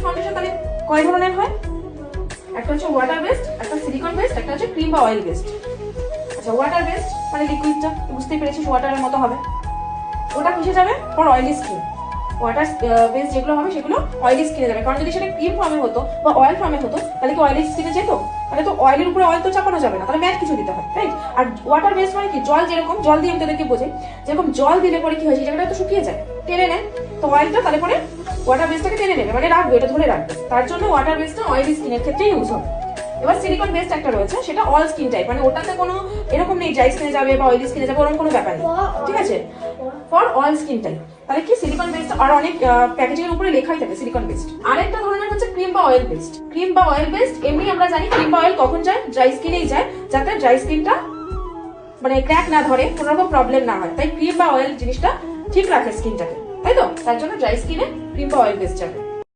Foundation তাহলে কয় ধরনের হয়? একটা হচ্ছে ওয়াটার বেসড, একটা সিলিকন বেসড, একটা হচ্ছে ক্রিম বা অয়েল বেসড। আচ্ছা ওয়াটার বেসড মানে লিকুইডটা বুঝতেই পেরেছিস ওয়াটারের মতো হবে, ওটা কিসে যাবে? For oily skin. Water base যেগুলো হবে সেগুলো অয়েলি স্কিনে যাবে, কারণ যদি সেটা ক্রিম ফর্মে হতো বা অয়েল ফর্মে হতো তাহলে কি অয়েলি স্কিনে যেত? তাহলে তো অয়েলের উপরে অয়েল তো চাপানো যাবে না, তাহলে ম্যাট কিছু দিতে হয়, রাইট? আর ওয়াটার বেস মানে কি, জল যেরকম, জল দিয়ে আমি তোদেরকে বোঝাই, যেরকম জল দিলে পরে কি হয় সেই জায়গাটা তো শুকিয়ে যায়, টেনে নেয়, তো অয়েলটা তাহলে পরে ওয়াটার বেসটাকে টেনে নেবে, মানে রাখবে, এটা ধরে রাখবে, তার জন্য ওয়াটার বেসটা অয়েলি স্কিনের ক্ষেত্রে ইউজ হবে। এবার সিলিকন বেসড একটা রয়েছে, সেটা অল স্কিন টাইপ, মানে ওটাতে কোনো এরকম নেই ড্রাই স্কিনে যাবে বা অয়েলি স্কিনে যাবে, ওরকম কোনো ব্যাপার নেই, ঠিক আছে? For all skin type. তাহলে কি সিলিকন বেসড, আর অনেক প্যাকেজিং এর উপরে লেখাই থাকে সিলিকন বেসড। আরেকটা ধরনের হচ্ছে ক্রিম বা অয়েল বেসড। ক্রিম বা অয়েল বেসড এমনি আমরা জানি ক্রিম বা অয়েল কখন যায়? ড্রাই স্কিনেই যায়, যাতে ড্রাই স্কিনটা মানে ক্র্যাক না ধরে, কোনো রকম প্রবলেম না হয়, তাই ক্রিম বা অয়েল জিনিসটা ঠিক রাখে স্কিনটাকে, তাই তো? তার জন্য ড্রাই স্কিনে ক্রিম বা অয়েল বেসড যাবে।